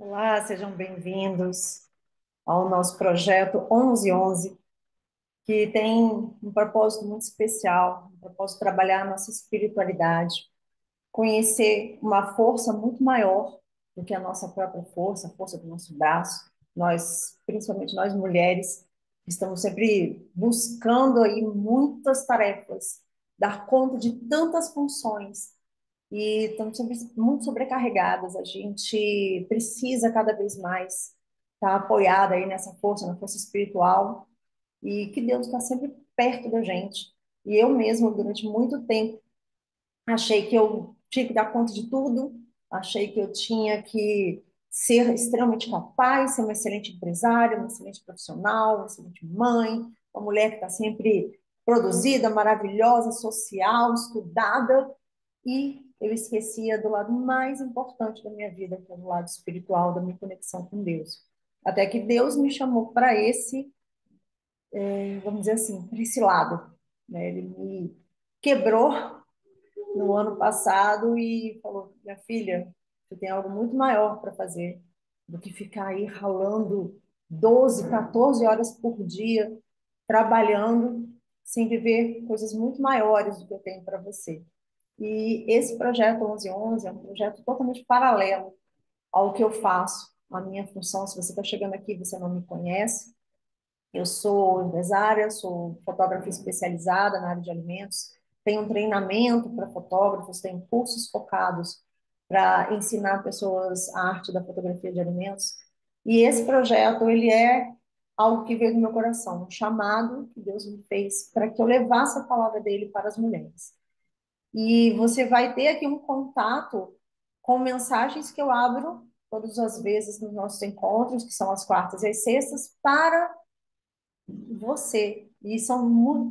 Olá, sejam bem-vindos ao nosso projeto 1111, que tem um propósito muito especial, um propósito de trabalhar a nossa espiritualidade, conhecer uma força muito maior do que a nossa própria força, a força do nosso braço. Nós, principalmente nós mulheres, estamos sempre buscando aí muitas tarefas, dar conta de tantas funções e estamos sempre muito sobrecarregadas. A gente precisa cada vez mais estar apoiada aí nessa força, na força espiritual, e que Deus está sempre perto da gente. E eu mesma, durante muito tempo, achei que eu tinha que dar conta de tudo, achei que eu tinha que ser extremamente capaz, ser uma excelente empresária, uma excelente profissional, uma excelente mãe, uma mulher que está sempre produzida, maravilhosa, social, estudada, e eu esquecia do lado mais importante da minha vida, que é o lado espiritual, da minha conexão com Deus. Até que Deus me chamou para esse, vamos dizer assim, para esse lado, né? Ele me quebrou no ano passado e falou: minha filha, você tem algo muito maior para fazer do que ficar aí ralando 12, 14 horas por dia, trabalhando, sem viver coisas muito maiores do que eu tenho para você. E esse projeto 1111 é um projeto totalmente paralelo ao que eu faço, a minha função. Se você está chegando aqui e você não me conhece, eu sou empresária, sou fotógrafa especializada na área de alimentos, tenho um treinamento para fotógrafos, tenho cursos focados para ensinar pessoas a arte da fotografia de alimentos. E esse projeto, ele é algo que veio do meu coração, um chamado que Deus me fez para que eu levasse a palavra dele para as mulheres. E você vai ter aqui um contato com mensagens que eu abro todas as vezes nos nossos encontros, que são as quartas e as sextas, para você. E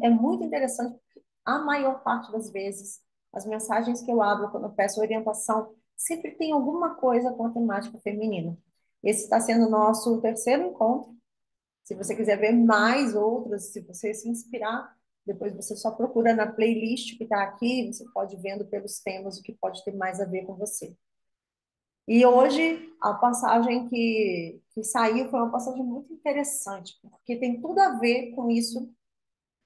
é muito interessante, porque a maior parte das vezes, as mensagens que eu abro quando eu peço orientação, sempre tem alguma coisa com a temática feminina. Esse está sendo o nosso terceiro encontro. Se você quiser ver mais outras, se você se inspirar, depois você só procura na playlist que está aqui, você pode ir vendo pelos temas o que pode ter mais a ver com você. E hoje, a passagem que saiu foi uma passagem muito interessante, porque tem tudo a ver com isso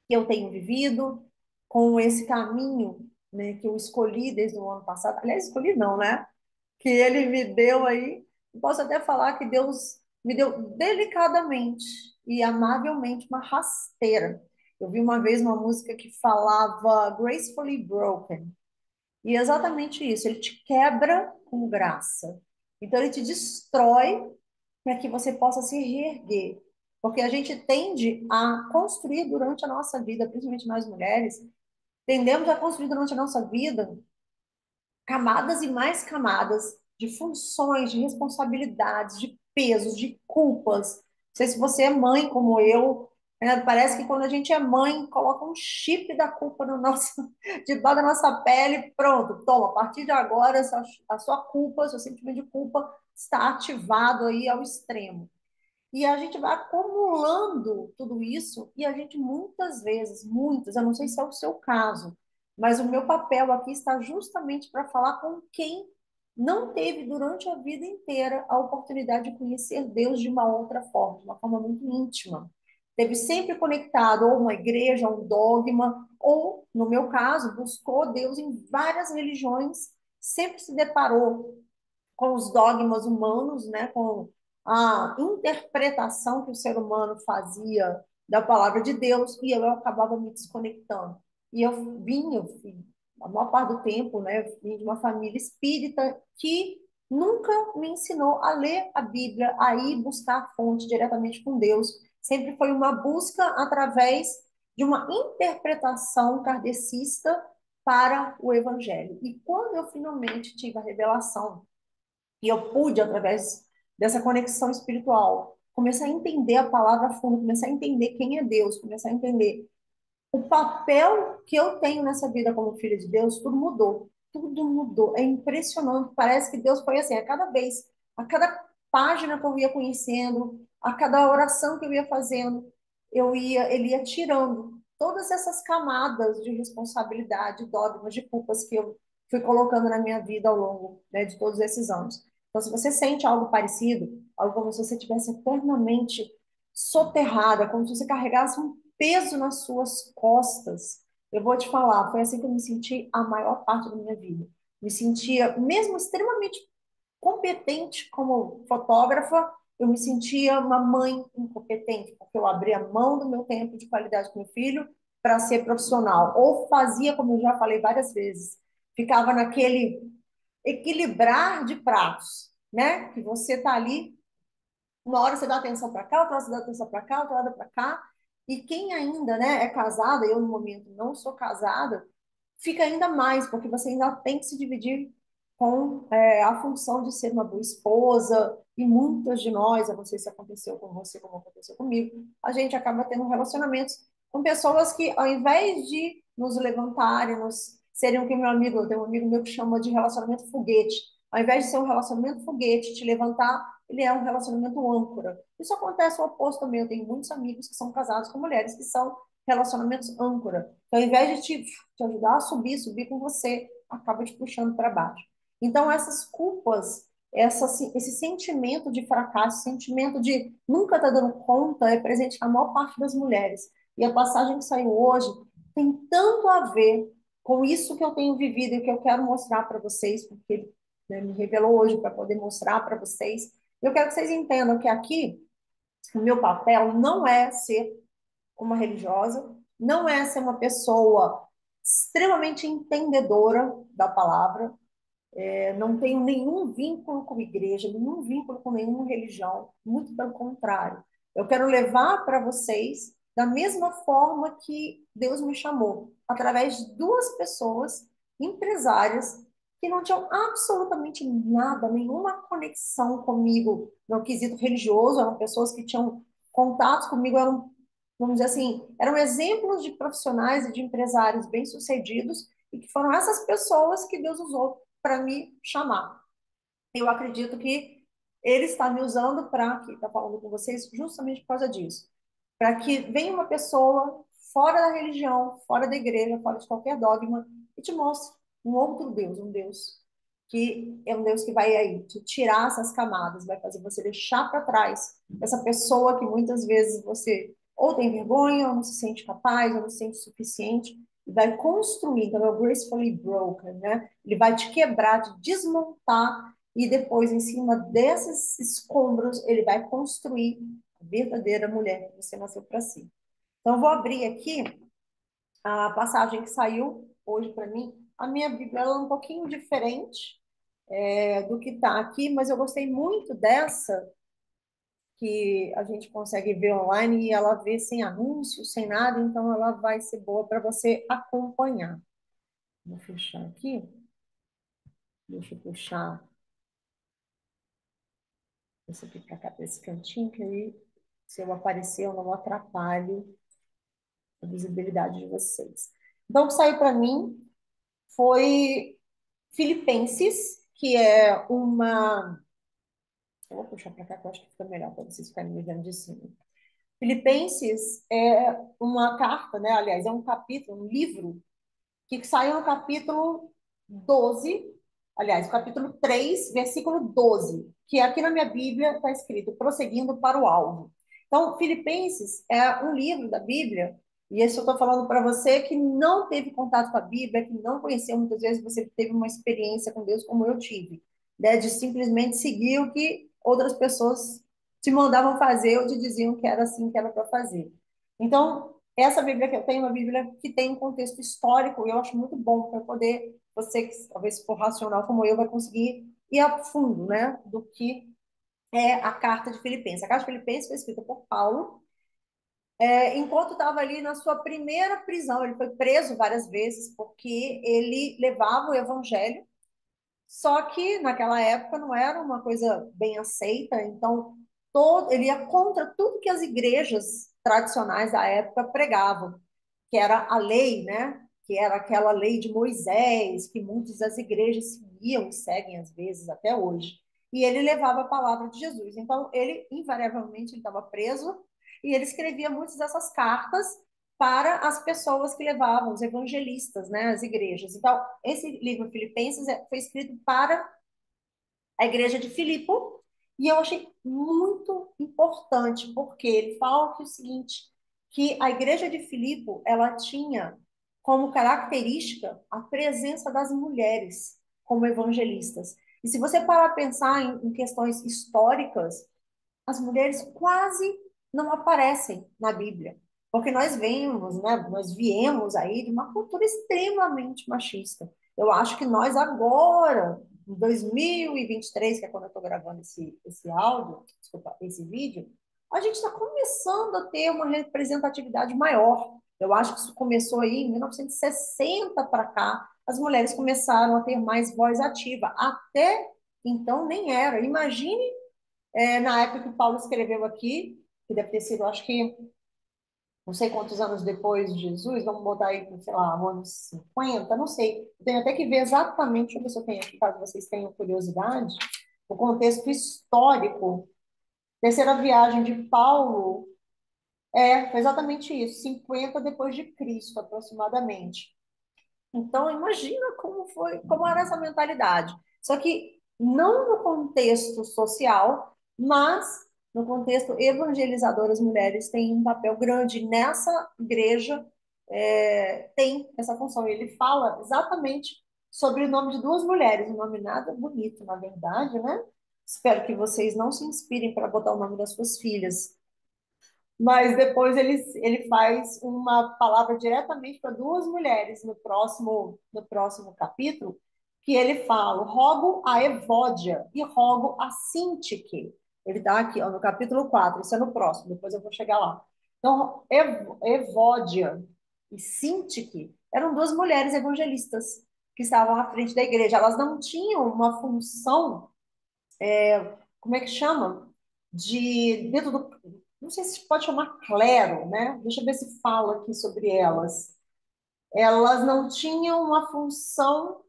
que eu tenho vivido, com esse caminho, né, que eu escolhi desde o ano passado. Aliás, escolhi não, né? Que ele me deu aí. Posso até falar que Deus me deu delicadamente e amavelmente uma rasteira. Eu vi uma vez uma música que falava Gracefully Broken. E é exatamente isso, ele te quebra com graça. Então ele te destrói para que você possa se reerguer. Porque a gente tende a construir durante a nossa vida, principalmente nós mulheres, tendemos a construir durante a nossa vida camadas e mais camadas de funções, de responsabilidades, de pesos, de culpas. Não sei se você é mãe como eu, né? Parece que quando a gente é mãe, coloca um chip da culpa no nosso, debaixo da nossa pele, pronto, toma, a partir de agora, a sua culpa, seu sentimento de culpa está ativado aí ao extremo. E a gente vai acumulando tudo isso e a gente muitas vezes, muitas, eu não sei se é o seu caso, mas o meu papel aqui está justamente para falar com quem não teve durante a vida inteira a oportunidade de conhecer Deus de uma outra forma, de uma forma muito íntima. Teve sempre conectado ou a uma igreja, a um dogma, ou, no meu caso, buscou Deus em várias religiões, sempre se deparou com os dogmas humanos, né, com a interpretação que o ser humano fazia da palavra de Deus, e eu acabava me desconectando. E a maior parte do tempo, né, eu vim de uma família espírita que nunca me ensinou a ler a Bíblia, a ir buscar a fonte diretamente com Deus. Sempre foi uma busca através de uma interpretação kardecista para o Evangelho. E quando eu finalmente tive a revelação e eu pude, através dessa conexão espiritual, começar a entender a palavra a fundo, começar a entender quem é Deus, começar a entender o papel que eu tenho nessa vida como filha de Deus, tudo mudou. Tudo mudou. É impressionante. Parece que Deus foi assim, a cada vez, a cada página que eu ia conhecendo, a cada oração que eu ia fazendo, ele ia tirando todas essas camadas de responsabilidade, dogmas, de culpas que eu fui colocando na minha vida ao longo, né, de todos esses anos. Então, se você sente algo parecido, algo como se você estivesse eternamente soterrada, como se você carregasse um peso nas suas costas, eu vou te falar, foi assim que eu me senti a maior parte da minha vida. Me sentia, mesmo extremamente competente como fotógrafa, eu me sentia uma mãe incompetente, porque eu abria mão do meu tempo de qualidade com meu filho para ser profissional. Ou fazia, como eu já falei várias vezes, ficava naquele equilibrar de pratos, né? Que você tá ali, uma hora você dá atenção para cá, outra hora você dá atenção para cá, outra hora para cá. E quem ainda, né, é casada, eu no momento não sou casada, fica ainda mais, porque você ainda tem que se dividir com a função de ser uma boa esposa, e muitas de nós, eu não sei se aconteceu com você como aconteceu comigo, a gente acaba tendo relacionamentos com pessoas que, ao invés de nos levantarem, nos serem o que meu amigo, eu tenho um amigo meu que chama de relacionamento foguete, ao invés de ser um relacionamento foguete, te levantar, ele é um relacionamento âncora. Isso acontece o oposto também, eu tenho muitos amigos que são casados com mulheres que são relacionamentos âncora. Então, ao invés de te ajudar a subir, subir com você, acaba te puxando para baixo. Então, essas culpas, esse sentimento de fracasso, sentimento de nunca estar dando conta, é presente na maior parte das mulheres. E a passagem que saiu hoje tem tanto a ver com isso que eu tenho vivido e que eu quero mostrar para vocês, porque ele, né, me revelou hoje para poder mostrar para vocês. Eu quero que vocês entendam que aqui o meu papel não é ser uma religiosa, não é ser uma pessoa extremamente entendedora da palavra, não tenho nenhum vínculo com igreja, nenhum vínculo com nenhuma religião, muito pelo contrário. Eu quero levar para vocês da mesma forma que Deus me chamou, através de duas pessoas empresárias que não tinham absolutamente nada, nenhuma conexão comigo no quesito religioso, eram pessoas que tinham contatos comigo, eram, vamos dizer assim, eram exemplos de profissionais e de empresários bem-sucedidos, e que foram essas pessoas que Deus usou para me chamar. Eu acredito que ele está me usando para estar falando com vocês justamente por causa disso. Para que venha uma pessoa fora da religião, fora da igreja, fora de qualquer dogma, e te mostre um outro Deus, um Deus que é um Deus que vai aí te tirar essas camadas, vai fazer você deixar para trás essa pessoa que muitas vezes você ou tem vergonha, ou não se sente capaz, ou não se sente suficiente, e vai construir, então é o gracefully broken, né? Ele vai te quebrar, te desmontar, e depois, em cima desses escombros, ele vai construir a verdadeira mulher que você nasceu para si. Então, eu vou abrir aqui a passagem que saiu hoje para mim. A minha Bíblia ela é um pouquinho diferente do que está aqui, mas eu gostei muito dessa, que a gente consegue ver online e ela vê sem anúncio, sem nada, então ela vai ser boa para você acompanhar. Vou fechar aqui, deixa eu puxar isso aqui para cá, para esse cantinho, que aí, se eu aparecer, eu não atrapalho a visibilidade de vocês. Então, o que saiu para mim foi Filipenses, que é uma. Eu vou puxar para cá, que eu acho que fica melhor para vocês ficarem me vendo de cima. Filipenses é uma carta, né? Aliás, é um capítulo, um livro, que saiu no capítulo 12, aliás, capítulo 3, versículo 12, que aqui na minha Bíblia está escrito, prosseguindo para o alvo. Então, Filipenses é um livro da Bíblia, e isso eu estou falando para você que não teve contato com a Bíblia, que não conheceu, muitas vezes você teve uma experiência com Deus como eu tive, né, de simplesmente seguir o que outras pessoas te mandavam fazer ou te diziam que era assim que era para fazer. Então, essa Bíblia que eu tenho é uma Bíblia que tem um contexto histórico e eu acho muito bom para poder, você que talvez for racional como eu, vai conseguir ir a fundo, né, do que é a Carta de Filipenses. A Carta de Filipenses foi escrita por Paulo, enquanto estava ali na sua primeira prisão. Ele foi preso várias vezes porque ele levava o evangelho, só que naquela época não era uma coisa bem aceita, então ele ia contra tudo que as igrejas tradicionais da época pregavam, que era a lei, né? Que era aquela lei de Moisés, que muitas das igrejas seguiam e seguem às vezes até hoje. E ele levava a palavra de Jesus. Então, ele, invariavelmente, ele estava preso e ele escrevia muitas dessas cartas para as pessoas que levavam, os evangelistas, né, as igrejas. Então, esse livro Filipenses foi escrito para a igreja de Filipo, e eu achei muito importante, porque ele fala que o seguinte, que a igreja de Filipo, ela tinha como característica a presença das mulheres como evangelistas. E se você parar a pensar em questões históricas, as mulheres quase não aparecem na Bíblia, porque nós vemos, né, nós viemos aí de uma cultura extremamente machista. Eu acho que nós agora, em 2023, que é quando eu estou gravando esse áudio, desculpa, esse vídeo, a gente está começando a ter uma representatividade maior. Eu acho que isso começou aí em 1960 para cá, as mulheres começaram a ter mais voz ativa. Até então nem era. Imagine na época que o Paulo escreveu aqui, que deve ter sido, acho que, não sei quantos anos depois de Jesus, vamos botar aí, sei lá, anos 50, não sei. Tenho até que ver exatamente, deixa eu ver se eu tenho aqui, caso vocês tenham curiosidade, o contexto histórico. Terceira viagem de Paulo, foi exatamente isso, 50 depois de Cristo, aproximadamente. Então, imagina como foi, como era essa mentalidade. Só que não no contexto social, mas no contexto evangelizador, as mulheres têm um papel grande nessa igreja, tem essa função. Ele fala exatamente sobre o nome de duas mulheres, um nome nada bonito, na verdade, né? Espero que vocês não se inspirem para botar o nome das suas filhas, mas depois ele faz uma palavra diretamente para duas mulheres no próximo capítulo, que ele fala: rogo a Evódia e rogo a Sintique. Ele está aqui, ó, no capítulo 4, isso é no próximo, depois eu vou chegar lá. Então, Evódia e Sintique eram duas mulheres evangelistas que estavam à frente da igreja. Elas não tinham uma função, como é que chama? Dentro do, não sei se pode chamar clero, né? Deixa eu ver se fala aqui sobre elas. Elas não tinham uma função,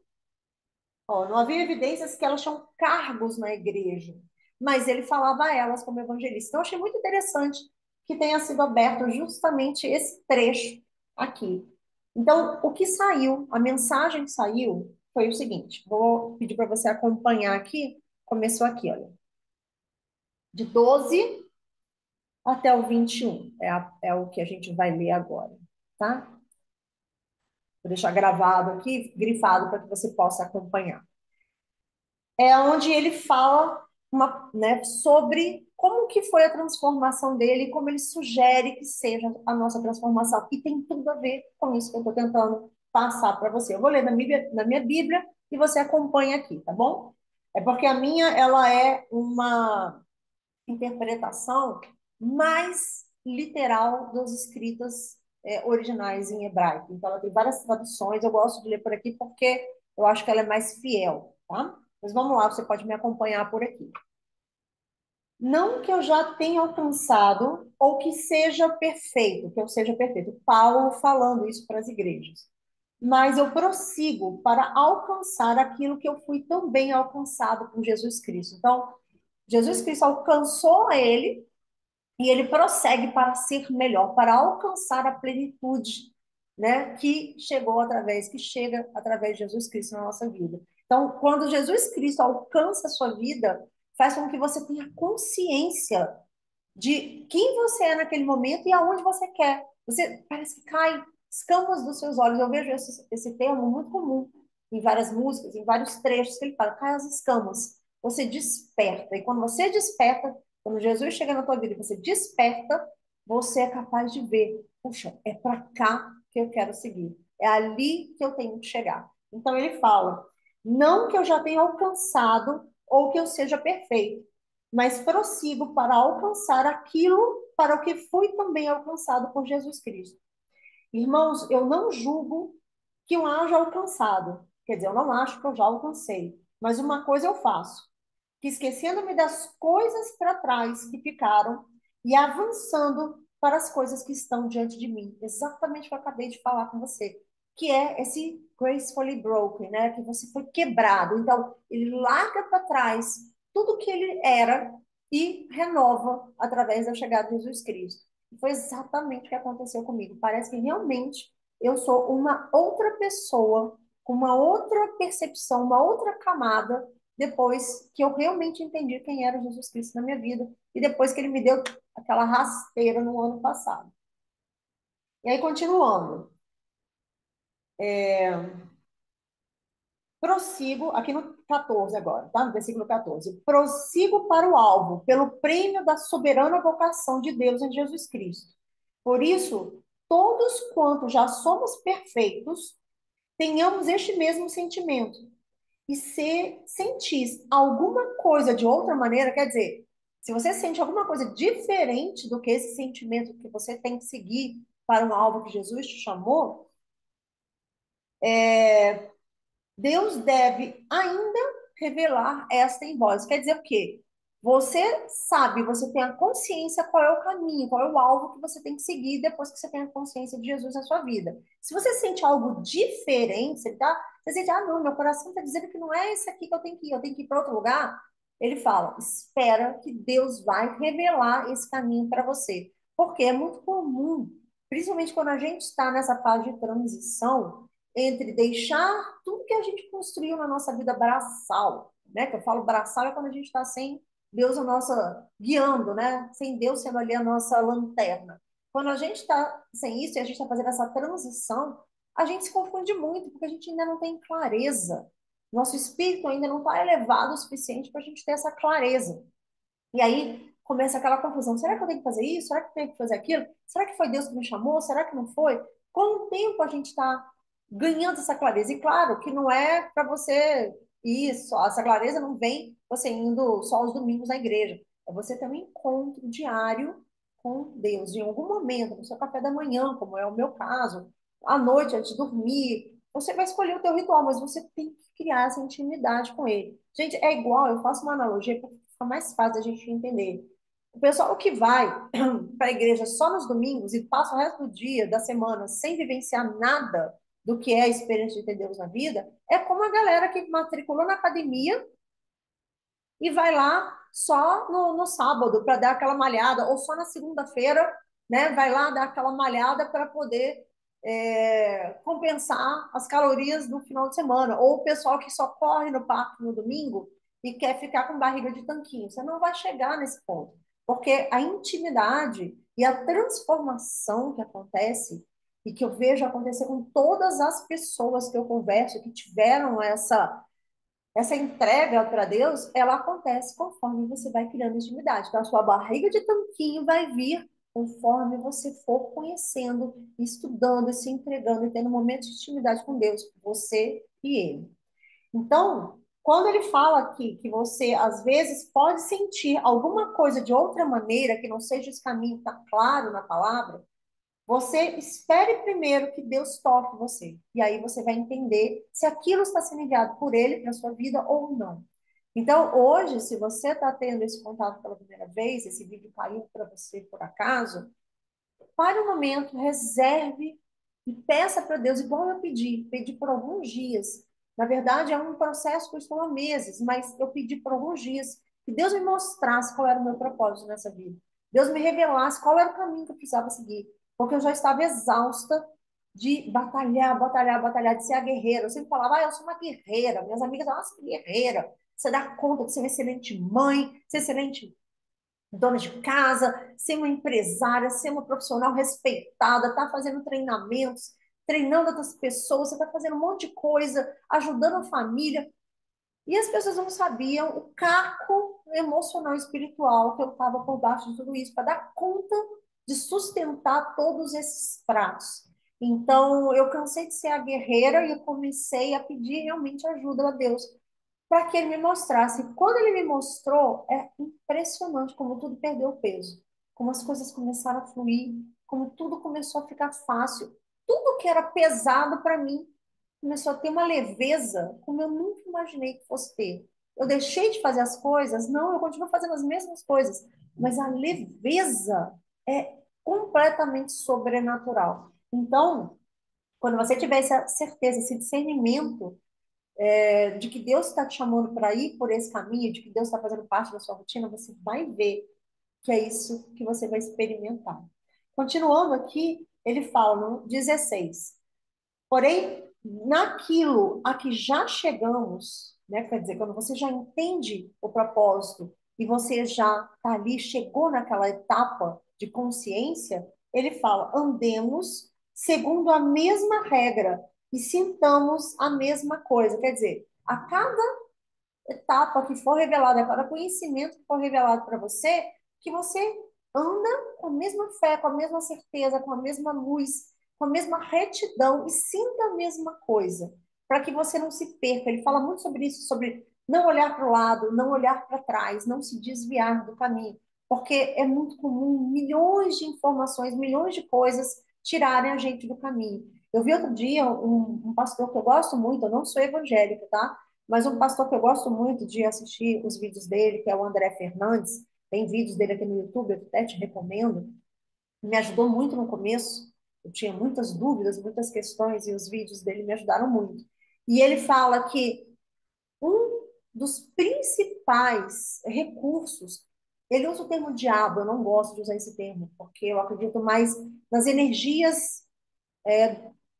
ó, não havia evidências que elas tinham cargos na igreja, mas ele falava a elas como evangelista. Então, eu achei muito interessante que tenha sido aberto justamente esse trecho aqui. Então, o que saiu, a mensagem que saiu foi o seguinte: vou pedir para você acompanhar aqui. Começou aqui, olha, de 12 até o 21. É o que a gente vai ler agora, tá? Vou deixar gravado aqui, grifado, para que você possa acompanhar. É onde ele fala né, sobre como que foi a transformação dele e como ele sugere que seja a nossa transformação. E tem tudo a ver com isso que eu estou tentando passar para você. Eu vou ler na minha Bíblia e você acompanha aqui, tá bom? É porque a minha, ela é uma interpretação mais literal das escritas originais em hebraico. Então, ela tem várias traduções. Eu gosto de ler por aqui porque eu acho que ela é mais fiel, tá? Mas vamos lá, você pode me acompanhar por aqui. Não que eu já tenha alcançado ou que seja perfeito, que eu seja perfeito. Paulo falando isso para as igrejas. Mas eu prossigo para alcançar aquilo que eu fui também alcançado por Jesus Cristo. Então, Jesus Cristo alcançou ele e ele prossegue para ser melhor, para alcançar a plenitude, né, que chega através de Jesus Cristo na nossa vida. Então, quando Jesus Cristo alcança a sua vida, faz com que você tenha consciência de quem você é naquele momento e aonde você quer. Você parece que cai escamas dos seus olhos. Eu vejo esse termo muito comum em várias músicas, em vários trechos que ele fala, cai as escamas. Você desperta. E quando você desperta, quando Jesus chega na tua vida e você desperta, você é capaz de ver, puxa, é para cá que eu quero seguir. É ali que eu tenho que chegar. Então ele fala, não que eu já tenha alcançado ou que eu seja perfeito, mas prossigo para alcançar aquilo para o que fui também alcançado por Jesus Cristo. Irmãos, eu não julgo que eu haja alcançado, quer dizer, eu não acho que eu já alcancei, mas uma coisa eu faço, que esquecendo-me das coisas para trás que ficaram e avançando para as coisas que estão diante de mim, exatamente o que eu acabei de falar com você, que é esse gracefully broken, né? Que você foi quebrado. Então, ele larga para trás tudo que ele era e renova através da chegada de Jesus Cristo. E foi exatamente o que aconteceu comigo. Parece que realmente eu sou uma outra pessoa, com uma outra percepção, uma outra camada depois que eu realmente entendi quem era Jesus Cristo na minha vida e depois que ele me deu aquela rasteira no ano passado. E aí, continuando, prossigo, aqui no 14 agora, tá? No versículo 14. Prossigo para o alvo, pelo prêmio da soberana vocação de Deus em Jesus Cristo. Por isso, todos quantos já somos perfeitos, tenhamos este mesmo sentimento. E se sentis alguma coisa de outra maneira, quer dizer, se você sente alguma coisa diferente do que esse sentimento que você tem que seguir para um alvo que Jesus te chamou, Deus deve ainda revelar esta em vós. Quer dizer o quê? Você sabe, você tem a consciência qual é o caminho, qual é o alvo que você tem que seguir depois que você tem a consciência de Jesus na sua vida. Se você sente algo diferente, você sente, ah, não, meu coração está dizendo que não é esse aqui que eu tenho que ir para outro lugar. Ele fala, espera que Deus vai revelar esse caminho para você. Porque é muito comum, principalmente quando a gente está nessa fase de transição, entre deixar tudo que a gente construiu na nossa vida braçal, né? Que eu falo braçal é quando a gente está sem Deus a nossa guiando, né? Sem Deus sendo ali a nossa lanterna. Quando a gente está sem isso e a gente está fazendo essa transição, a gente se confunde muito porque a gente ainda não tem clareza. Nosso espírito ainda não está elevado o suficiente para a gente ter essa clareza. E aí começa aquela confusão. Será que eu tenho que fazer isso? Será que eu tenho que fazer aquilo? Será que foi Deus que me chamou? Será que não foi? Com o tempo a gente está ganhando essa clareza. E claro que não é para você isso, essa clareza não vem você indo só aos domingos na igreja. É você ter um encontro diário com Deus. Em algum momento, no seu café da manhã, como é o meu caso, à noite, antes de dormir, você vai escolher o teu ritual, mas você tem que criar essa intimidade com ele. Gente, é igual, eu faço uma analogia para ficar mais fácil da gente entender. O pessoal que vai para a igreja só nos domingos e passa o resto do dia, da semana, sem vivenciar nada do que é a experiência de ter Deus na vida, é como a galera que matriculou na academia e vai lá só no sábado para dar aquela malhada, ou só na segunda-feira, né? Vai lá dar aquela malhada para poder compensar as calorias do final de semana. Ou o pessoal que só corre no parque no domingo e quer ficar com barriga de tanquinho. Você não vai chegar nesse ponto, porque a intimidade e a transformação que acontece e que eu vejo acontecer com todas as pessoas que eu converso que tiveram essa entrega para Deus, ela acontece conforme você vai criando intimidade. Então, a sua barriga de tanquinho vai vir conforme você for conhecendo, estudando, se entregando e tendo momentos de intimidade com Deus, você e Ele. Então, quando ele fala aqui que você, às vezes, pode sentir alguma coisa de outra maneira, que não seja esse caminho que está claro na palavra, você espere primeiro que Deus toque você. E aí você vai entender se aquilo está sendo enviado por Ele para a sua vida ou não. Então, hoje, se você está tendo esse contato pela primeira vez, esse vídeo caiu para você por acaso, pare um momento, reserve e peça para Deus, igual eu pedi por alguns dias. Na verdade, é um processo que eu estou há meses, mas eu pedi por alguns dias que Deus me mostrasse qual era o meu propósito nessa vida. Deus me revelasse qual era o caminho que eu precisava seguir, porque eu já estava exausta de batalhar, batalhar, batalhar, de ser a guerreira. Eu sempre falava, eu sou uma guerreira. Minhas amigas falavam, nossa, guerreira. Você dá conta de ser uma excelente mãe, ser excelente dona de casa, ser uma empresária, ser uma profissional respeitada, tá fazendo treinamentos, treinando outras pessoas, você está fazendo um monte de coisa, ajudando a família. E as pessoas não sabiam o caco emocional e espiritual que eu estava por baixo de tudo isso, para dar conta de sustentar todos esses pratos. Então, eu cansei de ser a guerreira e eu comecei a pedir realmente ajuda a Deus para que ele me mostrasse. Quando ele me mostrou, é impressionante como tudo perdeu peso, como as coisas começaram a fluir, como tudo começou a ficar fácil. Tudo que era pesado para mim começou a ter uma leveza como eu nunca imaginei que fosse ter. Eu deixei de fazer as coisas? Não, eu continuo fazendo as mesmas coisas, mas a leveza é completamente sobrenatural. Então, quando você tiver essa certeza, esse discernimento de que Deus está te chamando para ir por esse caminho, de que Deus está fazendo parte da sua rotina, você vai ver que é isso que você vai experimentar. Continuando aqui, ele fala no 16: porém, naquilo a que já chegamos, né? Quer dizer, quando você já entende o propósito e você já está ali, chegou naquela etapa de consciência, ele fala: andemos segundo a mesma regra e sintamos a mesma coisa. Quer dizer, a cada etapa que for revelada, a cada conhecimento que for revelado para você, que você anda com a mesma fé, com a mesma certeza, com a mesma luz, com a mesma retidão e sinta a mesma coisa, para que você não se perca. Ele fala muito sobre isso, sobre não olhar para o lado, não olhar para trás, não se desviar do caminho, porque é muito comum milhões de informações, milhões de coisas tirarem a gente do caminho. Eu vi outro dia um pastor que eu gosto muito, eu não sou evangélica, tá? Mas um pastor que eu gosto muito de assistir os vídeos dele, que é o André Fernandes, tem vídeos dele aqui no YouTube, eu até te recomendo, me ajudou muito no começo, eu tinha muitas dúvidas, muitas questões, e os vídeos dele me ajudaram muito. E ele fala que um dos principais recursos, ele usa o termo diabo, eu não gosto de usar esse termo, porque eu acredito mais nas energias,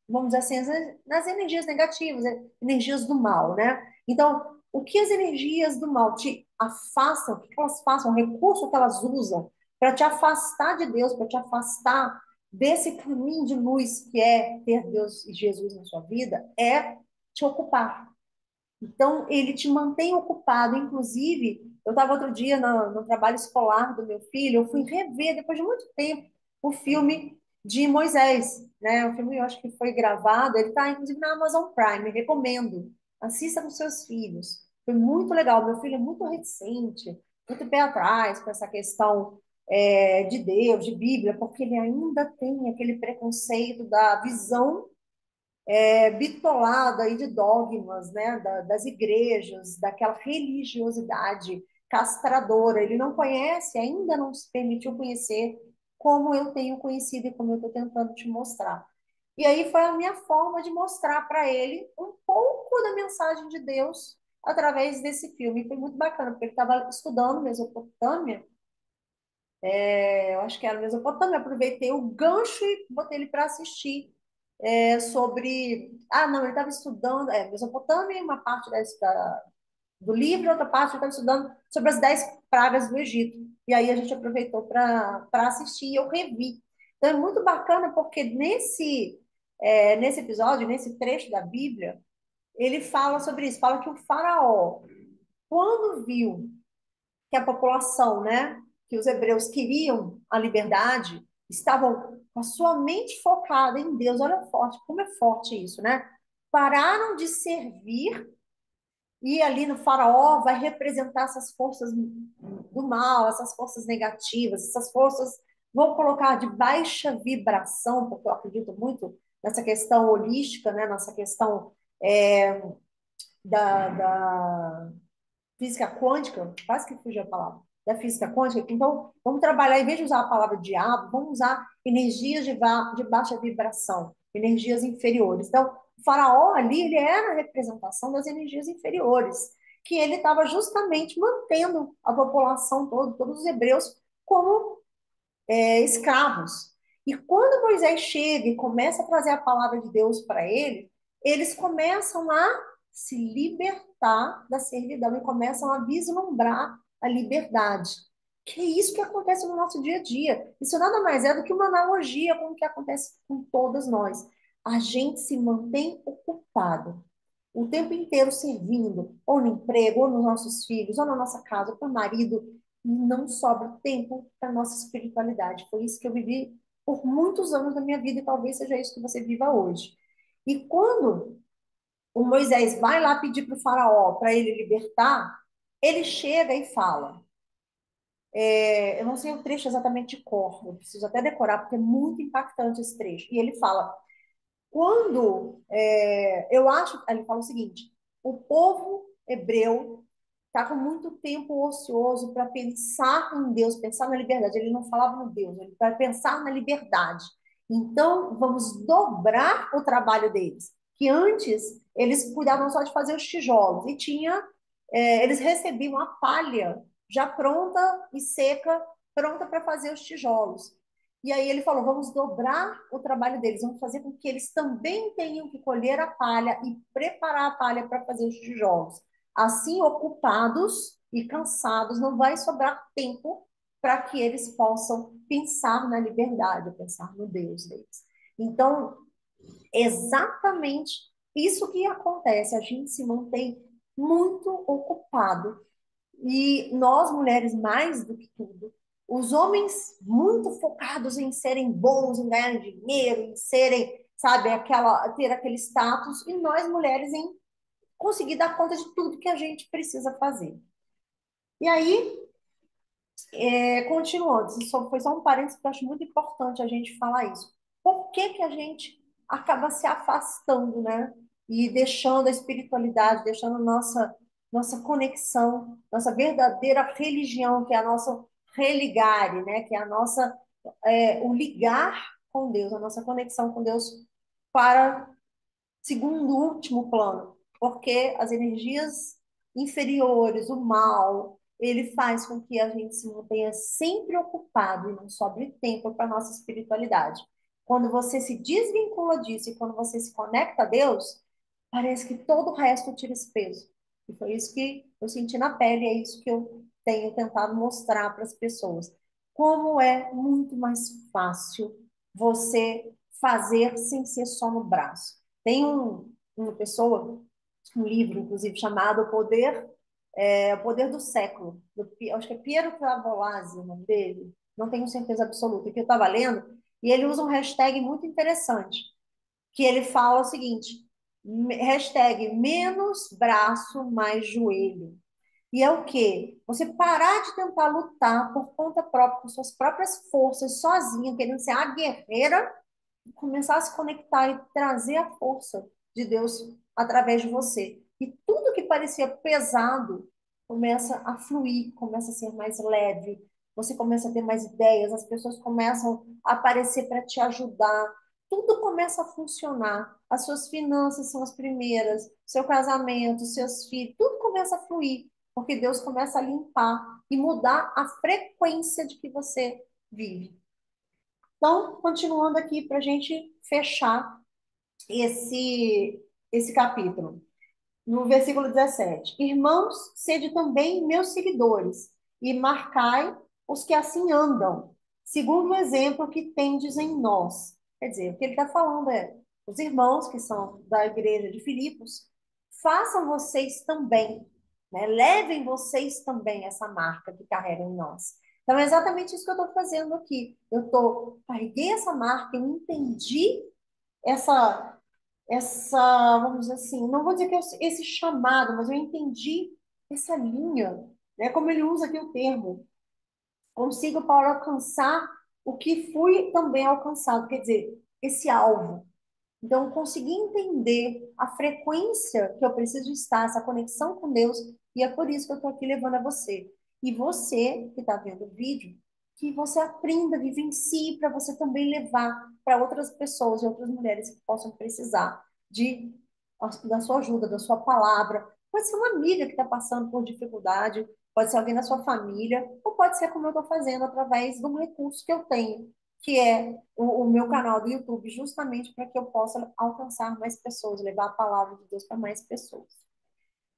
vamos dizer assim, nas energias negativas, energias do mal, né? Então, o que as energias do mal te afastam, o que elas façam, o recurso que elas usam para te afastar de Deus, para te afastar desse caminho de luz que é ter Deus e Jesus na sua vida, é te ocupar. Então, ele te mantém ocupado. Inclusive, eu estava outro dia no trabalho escolar do meu filho, eu fui rever, depois de muito tempo, o filme de Moisés, né? O filme, eu acho que foi gravado, ele está, inclusive, na Amazon Prime, recomendo. Assista com seus filhos. Foi muito legal. Meu filho é muito reticente, muito pé atrás com essa questão de Deus, de Bíblia, porque ele ainda tem aquele preconceito da visão bitolada aí de dogmas, né, das igrejas, daquela religiosidade castradora. Ele não conhece, ainda não se permitiu conhecer como eu tenho conhecido e como eu estou tentando te mostrar. E aí foi a minha forma de mostrar para ele um pouco da mensagem de Deus através desse filme. Foi muito bacana, porque ele estava estudando Mesopotâmia, eu acho que era Mesopotâmia, aproveitei o gancho e botei ele para assistir sobre. Ah, não, ele estava estudando, Mesopotâmia, uma parte do livro, outra parte ele estava estudando sobre as 10 pragas do Egito. E aí a gente aproveitou para assistir e eu revi. Então é muito bacana porque nesse episódio, nesse trecho da Bíblia, ele fala sobre isso, fala que o faraó, quando viu que a população, né, que os hebreus queriam a liberdade, estavam com a sua mente focada em Deus. Olha forte, como é forte isso, né? Pararam de servir e ali no faraó vai representar essas forças do mal, essas forças negativas, essas forças vou colocar de baixa vibração, porque eu acredito muito nessa questão holística, né, nessa questão é, da física quântica, quase que fugiu a palavra, da física quântica. Então, vamos trabalhar, em vez de usar a palavra diabo, vamos usar energias de baixa vibração, energias inferiores. Então, o faraó ali, ele era a representação das energias inferiores, que ele estava justamente mantendo a população toda, todos os hebreus, como escravos. E quando Moisés chega e começa a trazer a palavra de Deus para ele, eles começam a se libertar da servidão e começam a vislumbrar a liberdade. Que é isso que acontece no nosso dia a dia. Isso nada mais é do que uma analogia com o que acontece com todas nós. A gente se mantém ocupado o tempo inteiro servindo, ou no emprego, ou nos nossos filhos, ou na nossa casa, ou para o marido, e não sobra tempo para a nossa espiritualidade. Foi isso que eu vivi por muitos anos da minha vida, e talvez seja isso que você viva hoje. E quando o Moisés vai lá pedir para o faraó para ele libertar, ele chega e fala, eu não sei o trecho exatamente de cor, eu preciso até decorar, porque é muito impactante esse trecho. E ele fala, eu acho, ele fala o seguinte: o povo hebreu está com muito tempo ocioso para pensar em Deus, pensar na liberdade. Ele não falava no Deus, ele vai pensar na liberdade. Então, vamos dobrar o trabalho deles. Que antes eles cuidavam só de fazer os tijolos e eles recebiam a palha já pronta e seca, pronta para fazer os tijolos. E aí ele falou: vamos dobrar o trabalho deles, vamos fazer com que eles também tenham que colher a palha e preparar a palha para fazer os tijolos. assim ocupados e cansados, não vai sobrar tempo para que eles possam pensar na liberdade, pensar no Deus deles. Então, exatamente isso que acontece, a gente se mantém muito ocupado e nós, mulheres, mais do que tudo, os homens muito focados em serem bons, em ganhar dinheiro, em serem, sabe, ter aquele status, e nós, mulheres, em conseguir dar conta de tudo que a gente precisa fazer. E aí, continuando, isso foi só um parênteses que eu acho muito importante a gente falar isso. Por que que a gente acaba se afastando, né? E deixando a espiritualidade, deixando nossa conexão, nossa verdadeira religião, que é a nossa religare, né? Que é o ligar com Deus, a nossa conexão com Deus para segundo último plano, porque as energias inferiores, o mal, ele faz com que a gente se mantenha sempre ocupado e não sobre tempo para a nossa espiritualidade. Quando você se desvincula disso e quando você se conecta a Deus, parece que todo o resto tira esse peso. E foi isso que eu senti na pele, é isso que eu tenho tentado mostrar para as pessoas. Como é muito mais fácil você fazer sem ser só no braço. Tem uma pessoa, um livro, inclusive, chamado O Poder do Século. Acho que é Piero Travolazzi o nome dele. Não tenho certeza absoluta, que eu estava lendo, e ele usa um hashtag muito interessante, que ele fala o seguinte, hashtag menos braço, mais joelho. E é o quê? Você parar de tentar lutar por conta própria, com suas próprias forças, sozinha, querendo ser a guerreira, começar a se conectar e trazer a força de Deus através de você. E tudo que parecia pesado começa a fluir, começa a ser mais leve, você começa a ter mais ideias, as pessoas começam a aparecer para te ajudar, tudo começa a funcionar. As suas finanças são as primeiras, seu casamento, seus filhos, tudo começa a fluir, porque Deus começa a limpar e mudar a frequência de que você vive. Então, continuando aqui para a gente fechar esse capítulo. No versículo 17: Irmãos, sede também meus seguidores, e marcai os que assim andam, segundo o exemplo que tendes em nós. Quer dizer, o que ele está falando é, os irmãos que são da igreja de Filipos, façam vocês também, né? Levem vocês também essa marca que carregam em nós. Então, é exatamente isso que eu estou fazendo aqui. Carreguei essa marca, eu entendi essa, vamos dizer assim, não vou dizer que esse chamado, mas eu entendi essa linha, né? Como ele usa aqui o termo, consigo para alcançar o que fui também alcançado, quer dizer, esse alvo. Então, eu consegui entender a frequência que eu preciso estar, essa conexão com Deus, e é por isso que eu estou aqui levando a você. E você que está vendo o vídeo, que você aprenda, vivencie, para você também levar para outras pessoas e outras mulheres que possam precisar da sua ajuda, da sua palavra. Pode ser uma amiga que está passando por dificuldade, pode ser alguém da sua família, ou pode ser como eu estou fazendo através de um recurso que eu tenho, que é o meu canal do YouTube, justamente para que eu possa alcançar mais pessoas, levar a palavra de Deus para mais pessoas.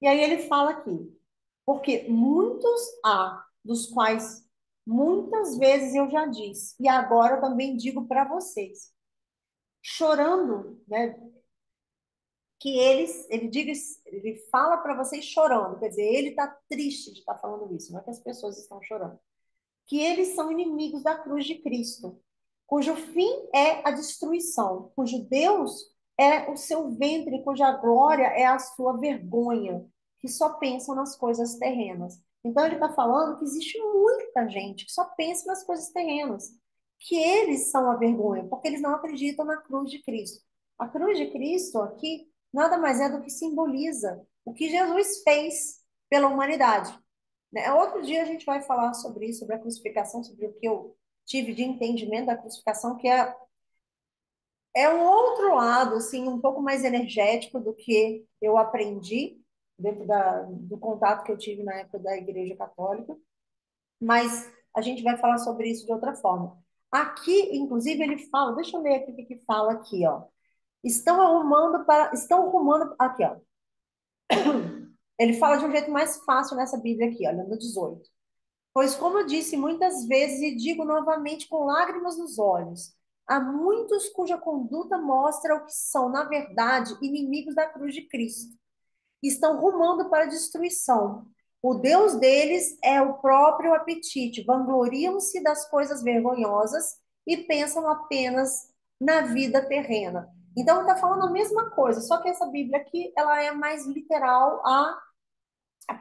E aí ele fala aqui, porque muitos há, dos quais muitas vezes eu já disse, e agora eu também digo para vocês, chorando, né? Que ele fala para vocês chorando, quer dizer, ele está triste de estar falando isso, não é que as pessoas estão chorando, que eles são inimigos da cruz de Cristo, cujo fim é a destruição, cujo Deus é o seu ventre, cuja glória é a sua vergonha, que só pensam nas coisas terrenas. Então ele está falando que existe muita gente que só pensa nas coisas terrenas, que eles são a vergonha, porque eles não acreditam na cruz de Cristo. A cruz de Cristo aqui nada mais é do que simboliza o que Jesus fez pela humanidade, né? Outro dia a gente vai falar sobre isso, sobre a crucificação, sobre o que eu tive de entendimento da crucificação, que é um outro lado, assim, um pouco mais energético do que eu aprendi dentro do contato que eu tive na época da Igreja Católica, mas a gente vai falar sobre isso de outra forma. Aqui, inclusive, ele fala, deixa eu ler aqui o que que fala aqui, ó. Estão arrumando, aqui, ó. Ele fala de um jeito mais fácil nessa Bíblia aqui, olha, no 18. Pois, como eu disse muitas vezes e digo novamente com lágrimas nos olhos, há muitos cuja conduta mostra o que são, na verdade, inimigos da cruz de Cristo. Estão rumando para a destruição. O Deus deles é o próprio apetite. Vangloriam-se das coisas vergonhosas e pensam apenas na vida terrena. Então, está falando a mesma coisa, só que essa Bíblia aqui, ela é mais literal a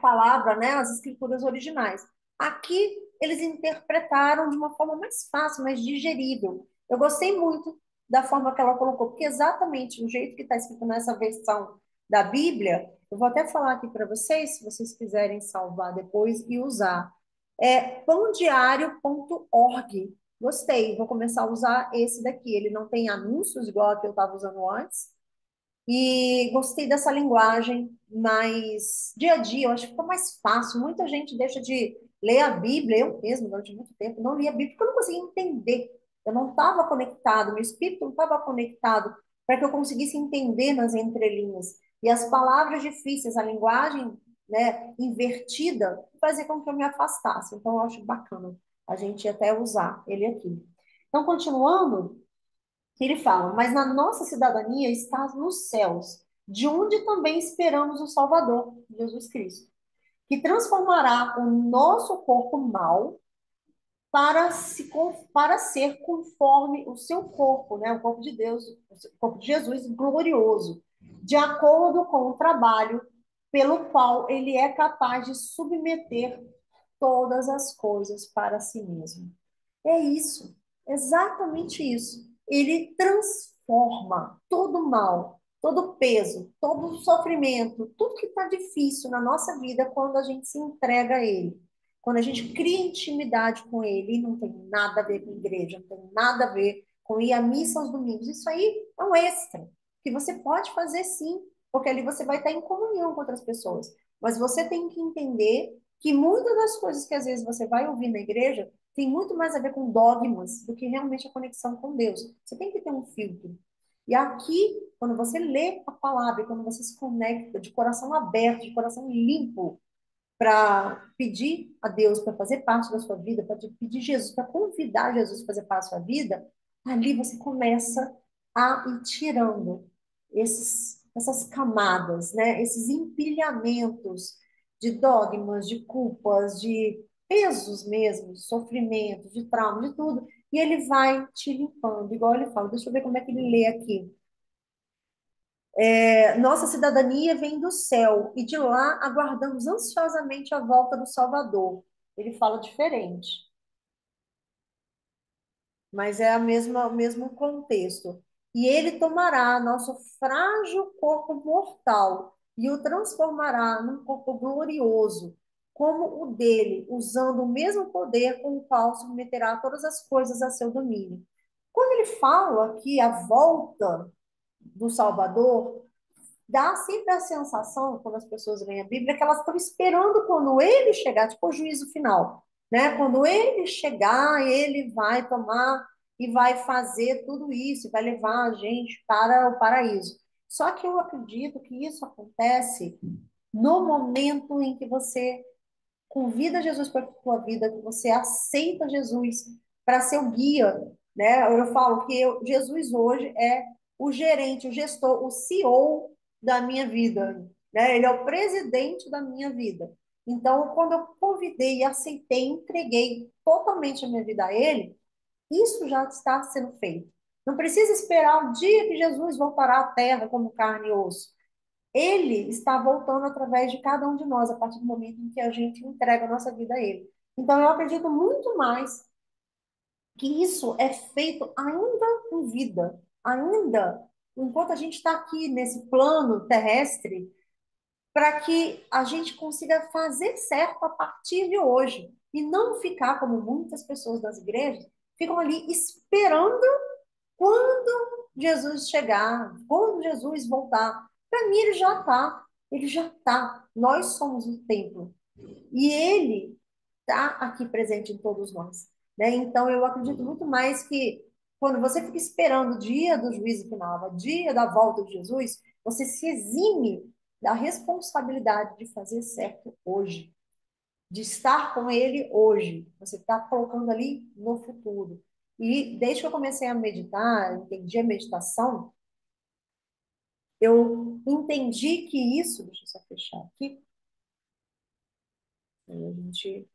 palavra, né, as escrituras originais. Aqui eles interpretaram de uma forma mais fácil, mais digerível. Eu gostei muito da forma que ela colocou, porque exatamente o jeito que está escrito nessa versão da Bíblia, eu vou até falar aqui para vocês, se vocês quiserem salvar depois e usar. É pãodiário.org. Gostei, vou começar a usar esse daqui. Ele não tem anúncios igual a que eu estava usando antes, e gostei dessa linguagem mais dia a dia, eu acho que fica mais fácil. Muita gente deixa de ler a Bíblia, eu mesmo, durante muito tempo, não lia a Bíblia porque eu não conseguia entender. Eu não estava conectado, meu espírito não estava conectado para que eu conseguisse entender nas entrelinhas. E as palavras difíceis, a linguagem, né, invertida, fazia com que eu me afastasse. Então, eu acho bacana a gente até usar ele aqui. Então, continuando, que ele fala, mas na nossa cidadania está nos céus, de onde também esperamos o Salvador, Jesus Cristo, que transformará o nosso corpo mau para ser conforme o seu corpo, né? O corpo de Deus, o corpo de Jesus glorioso, de acordo com o trabalho pelo qual ele é capaz de submeter todas as coisas para si mesmo. É isso, exatamente isso. Ele transforma todo mal, todo peso, todo sofrimento, tudo que está difícil na nossa vida quando a gente se entrega a Ele. Quando a gente cria intimidade com Ele, e não tem nada a ver com igreja, não tem nada a ver com ir à missa aos domingos. Isso aí é um extra, que você pode fazer sim, porque ali você vai estar em comunhão com outras pessoas. Mas você tem que entender que muitas das coisas que às vezes você vai ouvir na igreja tem muito mais a ver com dogmas do que realmente a conexão com Deus. Você tem que ter um filtro. E aqui, quando você lê a palavra, quando você se conecta de coração aberto, de coração limpo, para pedir a Deus para fazer parte da sua vida, para pedir Jesus, para convidar Jesus para fazer parte da sua vida, ali você começa a ir tirando essas camadas, né? Esses empilhamentos de dogmas, de culpas, de pesos mesmo, de sofrimento, de trauma, de tudo. E ele vai te limpando, igual ele fala. Deixa eu ver como é que ele lê aqui. Nossa cidadania vem do céu e de lá aguardamos ansiosamente a volta do Salvador. Ele fala diferente, mas é o mesmo contexto. E ele tomará nosso frágil corpo mortal e o transformará num corpo glorioso, como o dele, usando o mesmo poder com o qual submeterá todas as coisas a seu domínio. Quando ele fala aqui a volta do Salvador, dá sempre a sensação, quando as pessoas leem a Bíblia, que elas estão esperando quando ele chegar, tipo o juízo final, né? Quando ele chegar, ele vai tomar e vai fazer tudo isso, e vai levar a gente para o paraíso. Só que eu acredito que isso acontece no momento em que você convida Jesus para a sua vida, que você aceita Jesus para ser o guia, né? Eu falo que Jesus hoje é o gerente, o gestor, o CEO da minha vida, né? Ele é o presidente da minha vida. Então, quando eu convidei, aceitei, entreguei totalmente a minha vida a ele, isso já está sendo feito. Não precisa esperar o dia que Jesus voltará à terra como carne e osso. Ele está voltando através de cada um de nós, a partir do momento em que a gente entrega a nossa vida a Ele. Então, eu acredito muito mais que isso é feito ainda em vida, ainda enquanto a gente está aqui nesse plano terrestre, para que a gente consiga fazer certo a partir de hoje e não ficar como muitas pessoas das igrejas ficam ali esperando quando Jesus chegar, quando Jesus voltar. Para mim, ele já está. Ele já está. Nós somos o templo. E ele está aqui presente em todos nós. Né? Então, eu acredito muito mais que quando você fica esperando o dia do juízo final, o dia da volta de Jesus, você se exime da responsabilidade de fazer certo hoje, de estar com ele hoje. Você está colocando ali no futuro. E desde que eu comecei a meditar, entendi a meditação, eu entendi que isso, deixa eu só fechar aqui, a gente,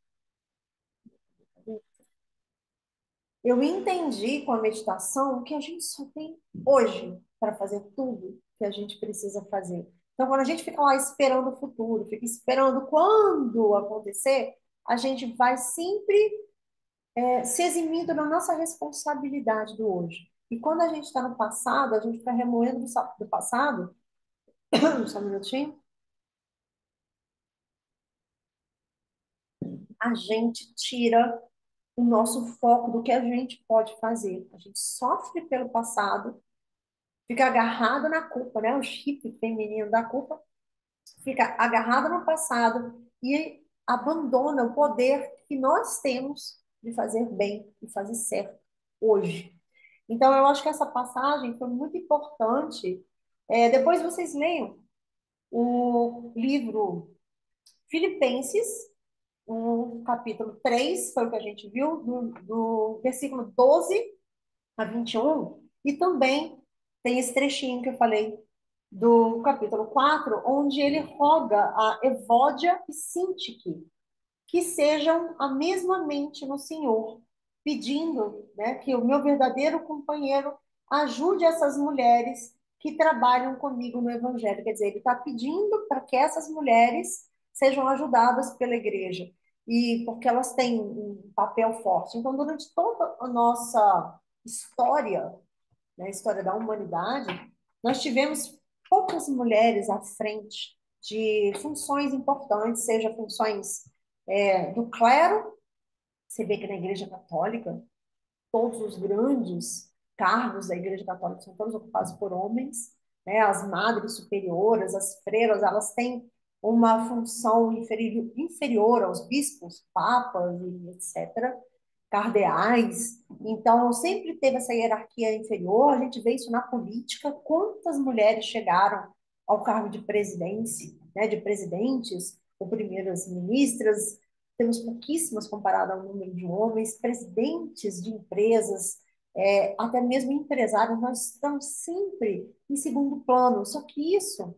eu entendi com a meditação que a gente só tem hoje para fazer tudo que a gente precisa fazer. Então, quando a gente fica lá esperando o futuro, fica esperando quando acontecer, a gente vai sempre se eximindo da nossa responsabilidade do hoje. E quando a gente está no passado, a gente fica remoendo do passado, só um minutinho, a gente tira o nosso foco do que a gente pode fazer. A gente sofre pelo passado, fica agarrado na culpa, né? O chip feminino da culpa fica agarrado no passado e abandona o poder que nós temos de fazer bem e fazer certo hoje. Então, eu acho que essa passagem foi muito importante. Depois vocês leiam o livro Filipenses, o capítulo 3 foi o que a gente viu, do versículo 12 a 21, e também tem esse trechinho que eu falei do capítulo 4, onde ele roga a Evódia e Sintique que sejam a mesma mente no Senhor, pedindo, né, que o meu verdadeiro companheiro ajude essas mulheres que trabalham comigo no Evangelho. Quer dizer, ele está pedindo para que essas mulheres sejam ajudadas pela igreja, e porque elas têm um papel forte. Então, durante toda a nossa história, né, a história da humanidade, nós tivemos poucas mulheres à frente de funções importantes, seja funções do clero. Você vê que na Igreja Católica, todos os grandes cargos da Igreja Católica são todos ocupados por homens, né? As madres superiores, as freiras, elas têm uma função inferior aos bispos, papas e etc., cardeais. Então, sempre teve essa hierarquia inferior. A gente vê isso na política. Quantas mulheres chegaram ao cargo de presidência, né, de presidentes ou primeiras ministras? Temos pouquíssimas comparado ao número de homens, presidentes de empresas, até mesmo empresários, nós estamos sempre em segundo plano. Só que isso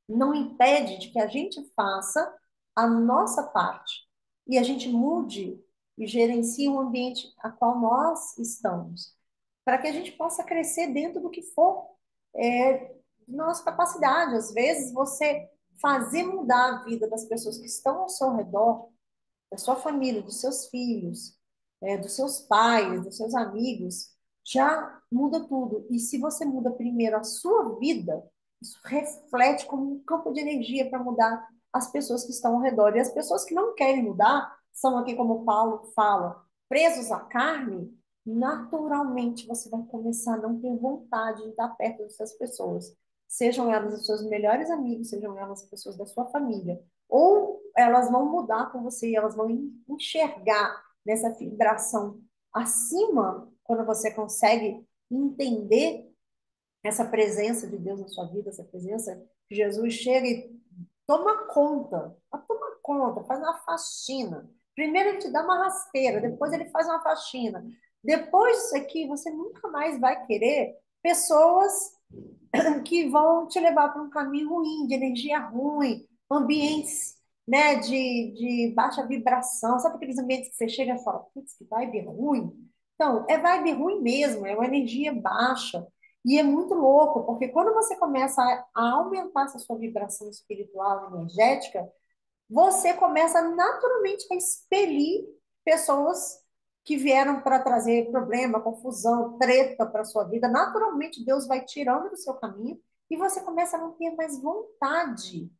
não impede de que a gente faça a nossa parte e a gente mude e gerencie o ambiente a qual nós estamos, para que a gente possa crescer dentro do que for de nossa capacidade. Às vezes, você fazer mudar a vida das pessoas que estão ao seu redor, da sua família, dos seus filhos, dos seus pais, dos seus amigos, já muda tudo. E se você muda primeiro a sua vida, isso reflete como um campo de energia para mudar as pessoas que estão ao redor. E as pessoas que não querem mudar são aqui, como Paulo fala, presos à carne. Naturalmente você vai começar a não ter vontade de estar perto dessas pessoas. Sejam elas os seus melhores amigos, sejam elas pessoas da sua família. Ou elas vão mudar com você, e elas vão enxergar nessa vibração acima, quando você consegue entender essa presença de Deus na sua vida, essa presença que Jesus chega e toma conta, faz uma faxina. Primeiro ele te dá uma rasteira, depois ele faz uma faxina. Depois disso aqui, você nunca mais vai querer pessoas que vão te levar para um caminho ruim, de energia ruim, ambientes, né, de baixa vibração. Sabe aqueles ambientes que você chega e fala, putz, que vibe ruim? Então, é vibe ruim mesmo, é uma energia baixa. E é muito louco, porque quando você começa a aumentar essa sua vibração espiritual, energética, você começa naturalmente a expelir pessoas que vieram para trazer problema, confusão, treta para sua vida. Naturalmente, Deus vai tirando do seu caminho e você começa a não ter mais vontade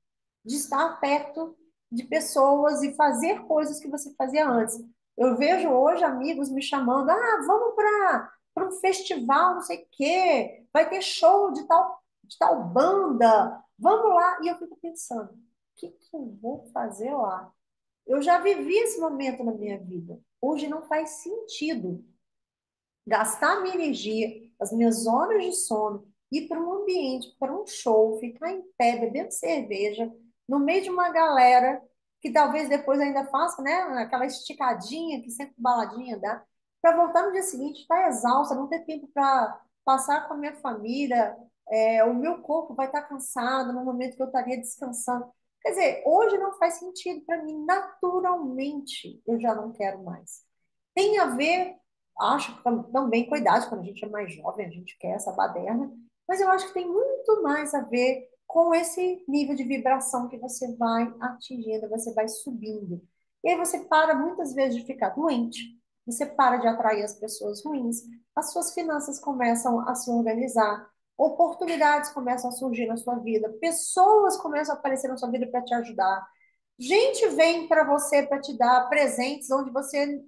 de estar perto de pessoas e fazer coisas que você fazia antes. Eu vejo hoje amigos me chamando, vamos para um festival, não sei o quê, vai ter show de tal banda, vamos lá. E eu fico pensando, o que eu vou fazer lá? Eu já vivi esse momento na minha vida. Hoje não faz sentido gastar minha energia, as minhas horas de sono, ir para um ambiente, para um show, ficar em pé, bebendo cerveja, no meio de uma galera que talvez depois ainda faça, né, aquela esticadinha que sempre baladinha dá, para voltar no dia seguinte, estar exausta, não ter tempo para passar com a minha família, o meu corpo vai estar cansado no momento que eu estaria descansando. Quer dizer, hoje não faz sentido para mim, naturalmente eu já não quero mais. Tem a ver, acho que também com a idade, quando a gente é mais jovem, a gente quer essa baderna, mas eu acho que tem muito mais a ver com esse nível de vibração que você vai atingindo, você vai subindo. E aí você para muitas vezes de ficar doente, você para de atrair as pessoas ruins, as suas finanças começam a se organizar, oportunidades começam a surgir na sua vida, pessoas começam a aparecer na sua vida para te ajudar. Gente vem para você para te dar presentes onde você,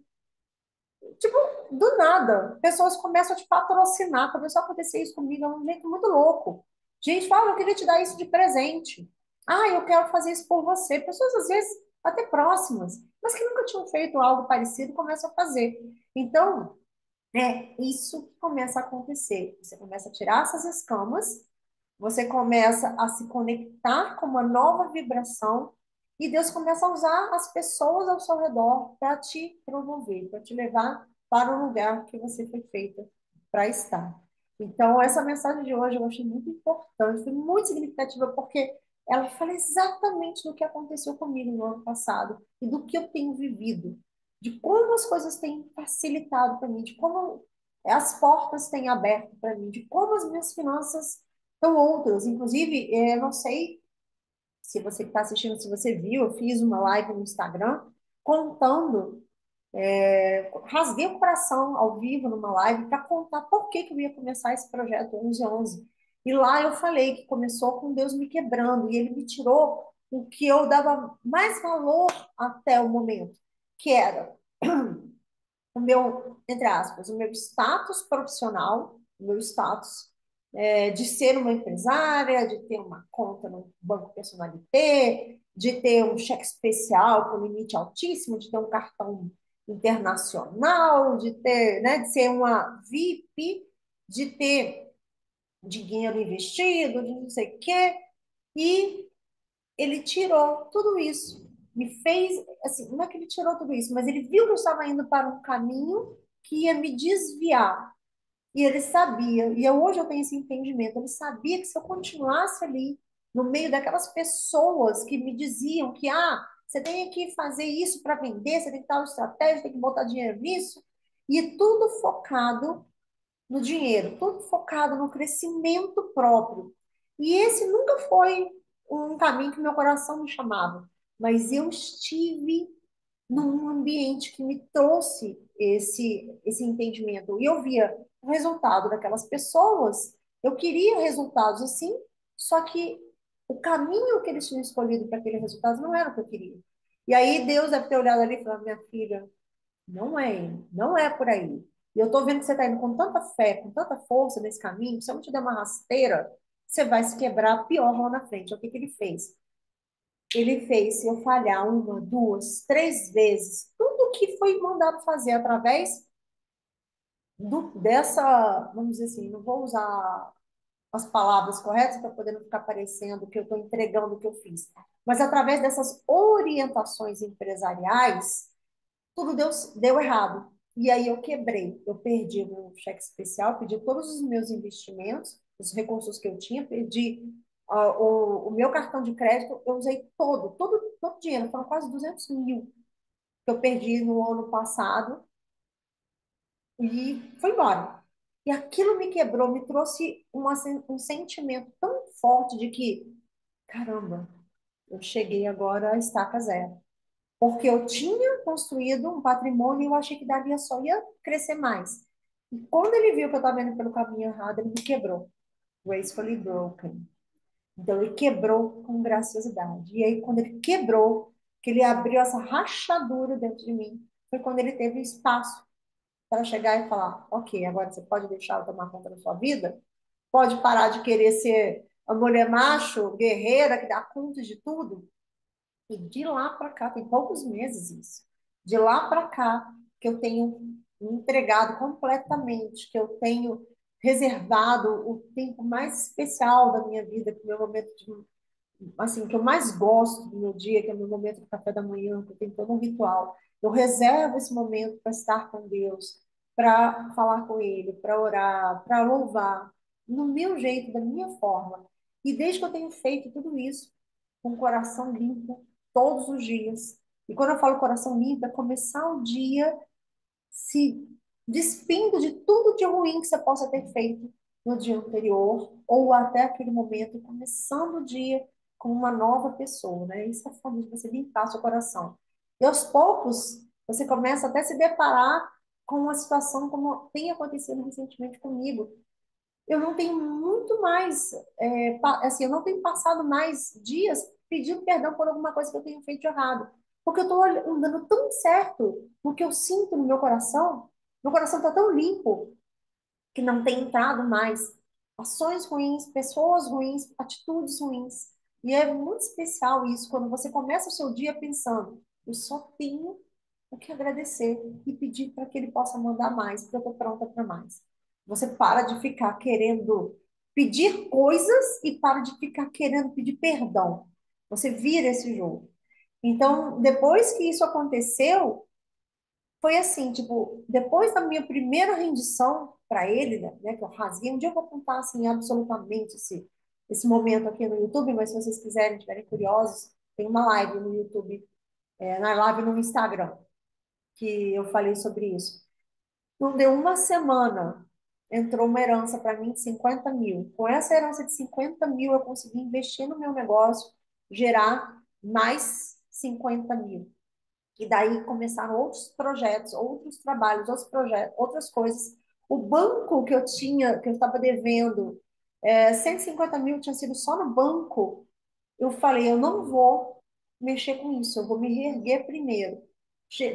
tipo, do nada, pessoas começam a te patrocinar. Começou a acontecer isso comigo, é um jeito muito louco. Gente fala, eu queria te dar isso de presente. Ah, eu quero fazer isso por você. Pessoas, às vezes, até próximas, mas que nunca tinham feito algo parecido, começam a fazer. Então, é isso que começa a acontecer. Você começa a tirar essas escamas, você começa a se conectar com uma nova vibração e Deus começa a usar as pessoas ao seu redor para te promover, para te levar para o lugar que você foi feita para estar. Então, essa mensagem de hoje eu achei muito importante, foi muito significativa, porque ela fala exatamente do que aconteceu comigo no ano passado e do que eu tenho vivido, de como as coisas têm facilitado para mim, de como as portas têm aberto para mim, de como as minhas finanças estão outras. Inclusive, eu não sei se você que está assistindo, se você viu, eu fiz uma live no Instagram contando, rasguei o coração ao vivo numa live para contar por que que eu ia começar esse projeto 1111. E lá eu falei que começou com Deus me quebrando e ele me tirou o que eu dava mais valor até o momento, que era o meu, entre aspas, o meu status profissional, o meu status de ser uma empresária, de ter uma conta no Banco Personalité, de ter um cheque especial com limite altíssimo, de ter um cartão internacional, de ter, né, de ser uma VIP, de ter dinheiro investido, de não sei o quê. E ele tirou tudo isso. Me fez, assim, não é que ele tirou tudo isso, mas ele viu que eu estava indo para um caminho que ia me desviar. E ele sabia, e hoje eu tenho esse entendimento, ele sabia que se eu continuasse ali, no meio daquelas pessoas que me diziam que, você tem que fazer isso para vender, você tem que ter uma estratégia, tem que botar dinheiro nisso, e tudo focado no dinheiro, tudo focado no crescimento próprio. E esse nunca foi um caminho que meu coração me chamava, mas eu estive num ambiente que me trouxe esse entendimento. E eu via o resultado daquelas pessoas, eu queria resultados assim, só que o caminho que eles tinham escolhido para aquele resultado não era o que eu queria. E aí Deus deve ter olhado ali e falado, minha filha, não é, não é por aí. E eu tô vendo que você está indo com tanta fé, com tanta força nesse caminho, se eu não te der uma rasteira, você vai se quebrar pior lá na frente. O que que ele fez? Ele fez eu falhar uma, duas, três vezes. Tudo que foi mandado fazer através dessa, vamos dizer assim, não vou usar as palavras corretas para poder não ficar parecendo que eu estou entregando o que eu fiz. Mas através dessas orientações empresariais, tudo deu errado. E aí eu quebrei. Eu perdi o meu cheque especial, perdi todos os meus investimentos, os recursos que eu tinha, perdi o meu cartão de crédito, eu usei todo o dinheiro, foram quase 200 mil que eu perdi no ano passado e foi embora. E aquilo me quebrou, me trouxe um sentimento tão forte de que, caramba, eu cheguei agora à estaca zero. Porque eu tinha construído um patrimônio e eu achei que dali só ia crescer mais. E quando ele viu que eu estava indo pelo caminho errado, ele me quebrou. Gracefully broken. Então, ele quebrou com graciosidade. E aí, quando ele quebrou, que ele abriu essa rachadura dentro de mim, foi quando ele teve espaço para chegar e falar: Ok, agora você pode deixar eu tomar conta da sua vida? Pode parar de querer ser a mulher macho, guerreira, que dá conta de tudo? E de lá para cá, tem poucos meses isso. De lá para cá, que eu tenho me entregado completamente, que eu tenho reservado o tempo mais especial da minha vida, que é o meu momento de, assim, que eu mais gosto do meu dia, que é o meu momento do café da manhã, que eu tenho todo um ritual. Eu reservo esse momento para estar com Deus, para falar com Ele, para orar, para louvar, no meu jeito, da minha forma. E desde que eu tenho feito tudo isso, com o coração limpo, todos os dias. E quando eu falo coração limpo, é começar o dia se despindo de tudo de ruim que você possa ter feito no dia anterior, ou até aquele momento, começando o dia como uma nova pessoa, né? Isso é a forma de você limpar seu coração. E aos poucos, você começa até a se deparar com uma situação como tem acontecido recentemente comigo. Eu não tenho muito mais, assim, eu não tenho passado mais dias pedindo perdão por alguma coisa que eu tenho feito de errado. Porque eu estou andando tão certo no que eu sinto no meu coração está tão limpo que não tem entrado mais ações ruins, pessoas ruins, atitudes ruins. E é muito especial isso, quando você começa o seu dia pensando, eu só tenho o que agradecer e pedir para que ele possa mandar mais, porque eu estou pronta para mais. Você para de ficar querendo pedir coisas e para de ficar querendo pedir perdão. Você vira esse jogo. Então, depois que isso aconteceu, foi assim, tipo, depois da minha primeira rendição para ele, né, que eu rasguei, um dia eu vou contar, assim, absolutamente esse momento aqui no YouTube, mas se vocês quiserem, estiverem curiosos, tem uma live no YouTube, na live no Instagram, que eu falei sobre isso. Não deu uma semana, entrou uma herança para mim de 50 mil. Com essa herança de 50 mil, eu consegui investir no meu negócio, gerar mais 50 mil. E daí começaram outros projetos, outros trabalhos, outros projetos, outras coisas. O banco que eu tinha, que eu estava devendo, 150 mil tinha sido só no banco. Eu falei, eu não vou mexer com isso, eu vou me reerguer primeiro.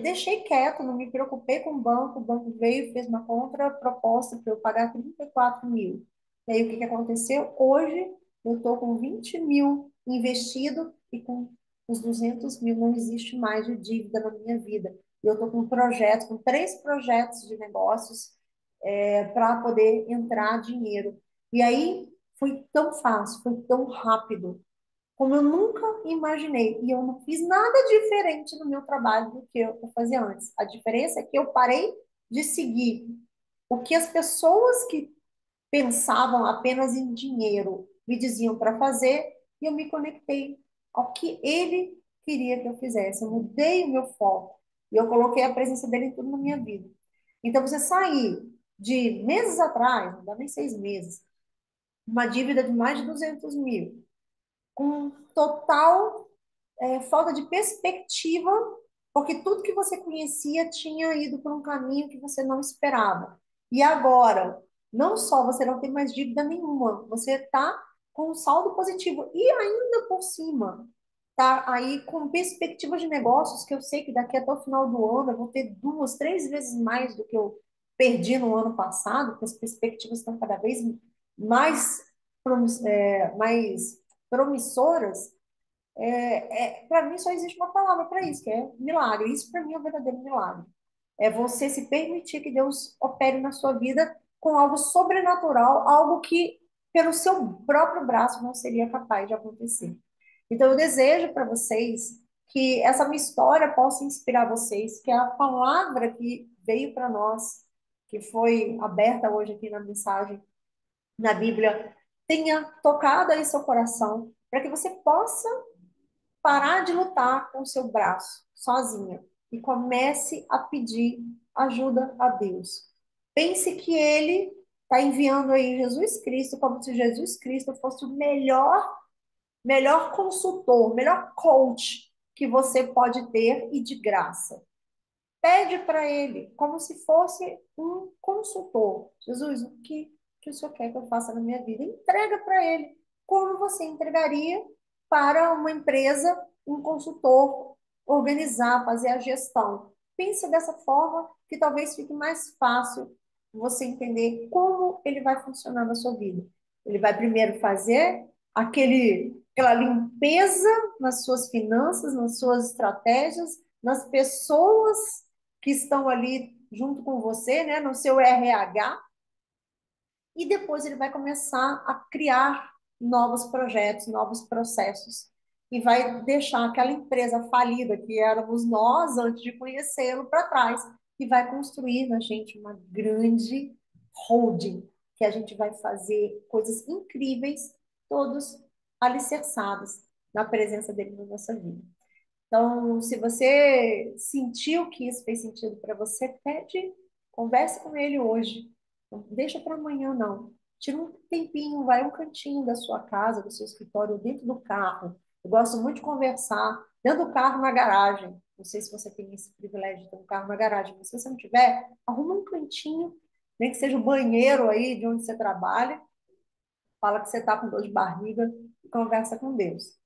Deixei quieto, não me preocupei com o banco veio, fez uma contraproposta para eu pagar 34 mil. E aí, o que que aconteceu? Hoje, eu estou com 20 mil investido e com os 200 mil não existe mais de dívida na minha vida. E eu estou com projetos, com 3 projetos de negócios, para poder entrar dinheiro. E aí, foi tão fácil, foi tão rápido como eu nunca imaginei. E eu não fiz nada diferente no meu trabalho do que eu fazia antes. A diferença é que eu parei de seguir o que as pessoas que pensavam apenas em dinheiro me diziam para fazer e eu me conectei ao que ele queria que eu fizesse. Eu mudei o meu foco e eu coloquei a presença dele em tudo na minha vida. Então, você sair de meses atrás, não dá nem 6 meses, uma dívida de mais de 200 mil, com total falta de perspectiva, porque tudo que você conhecia tinha ido por um caminho que você não esperava. E agora, não só você não tem mais dívida nenhuma, você está com um saldo positivo e ainda por cima tá aí com perspectivas de negócios que eu sei que daqui até o final do ano eu vou ter 2, 3 vezes mais do que eu perdi no ano passado, porque as perspectivas estão cada vez mais, mais promissoras. Para mim só existe uma palavra para isso, que é milagre. Isso para mim é um verdadeiro milagre. É você se permitir que Deus opere na sua vida com algo sobrenatural, algo que pelo seu próprio braço não seria capaz de acontecer. Então eu desejo para vocês que essa minha história possa inspirar vocês, que a palavra que veio para nós, que foi aberta hoje aqui na mensagem, na Bíblia, tenha tocado aí seu coração, para que você possa parar de lutar com o seu braço sozinha e comece a pedir ajuda a Deus. Pense que Ele está enviando aí Jesus Cristo, como se Jesus Cristo fosse o melhor consultor, melhor coach que você pode ter e de graça. Pede para Ele, como se fosse um consultor. Jesus, que o Senhor quer que eu faça na minha vida? Entrega para Ele, como você entregaria para uma empresa, um consultor, organizar, fazer a gestão. Pense dessa forma que talvez fique mais fácil você entender como ele vai funcionar na sua vida. Ele vai primeiro fazer aquela limpeza nas suas finanças, nas suas estratégias, nas pessoas que estão ali junto com você, né, no seu RH, e depois ele vai começar a criar novos projetos, novos processos, e vai deixar aquela empresa falida que éramos nós antes de conhecê-lo para trás, e vai construir na gente uma grande holding, que a gente vai fazer coisas incríveis, todos alicerçados na presença dele na nossa vida. Então, se você sentiu que isso fez sentido para você, pede, converse com ele hoje. Não deixa para amanhã, não. Tira um tempinho, vai um cantinho da sua casa, do seu escritório, dentro do carro. Eu gosto muito de conversar dentro do carro, na garagem. Não sei se você tem esse privilégio de ter um carro na garagem, mas se você não tiver, arruma um cantinho, nem que seja o banheiro aí de onde você trabalha, fala que você está com dor de barriga e conversa com Deus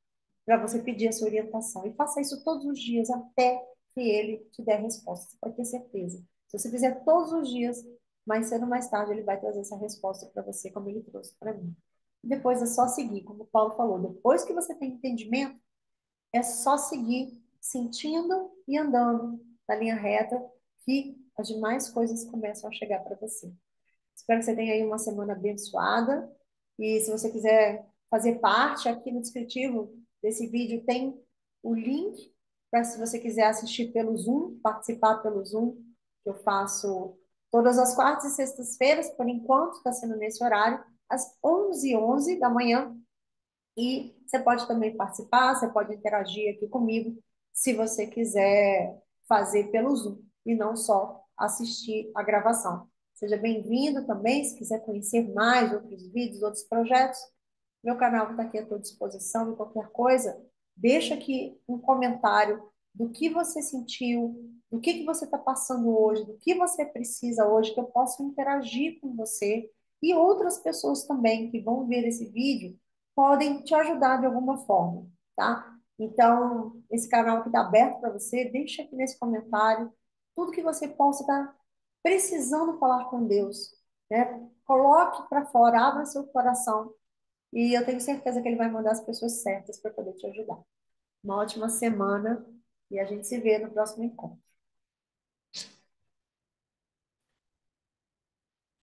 para você pedir essa orientação. E faça isso todos os dias até que ele te dê a resposta. Você pode ter certeza. Se você fizer todos os dias, mais cedo ou mais tarde, ele vai trazer essa resposta para você, como ele trouxe para mim. E depois é só seguir, como o Paulo falou. Depois que você tem entendimento, é só seguir sentindo e andando na linha reta que as demais coisas começam a chegar para você. Espero que você tenha aí uma semana abençoada. E se você quiser fazer parte aqui no descritivo desse vídeo, tem o link para se você quiser assistir pelo Zoom, participar pelo Zoom, que eu faço todas as quartas e sextas-feiras, por enquanto está sendo nesse horário, às 11h11 da manhã. E você pode também participar, você pode interagir aqui comigo, se você quiser fazer pelo Zoom e não só assistir a gravação. Seja bem-vindo também, se quiser conhecer mais outros vídeos, outros projetos, meu canal está aqui à tua disposição e qualquer coisa, deixa aqui um comentário do que você sentiu, do que você está passando hoje, do que você precisa hoje, que eu possa interagir com você e outras pessoas também que vão ver esse vídeo podem te ajudar de alguma forma, tá? Então, esse canal que está aberto para você, deixa aqui nesse comentário tudo que você possa estar precisando falar com Deus, né? Coloque para fora, abra seu coração e eu tenho certeza que ele vai mandar as pessoas certas para poder te ajudar. Uma ótima semana e a gente se vê no próximo encontro.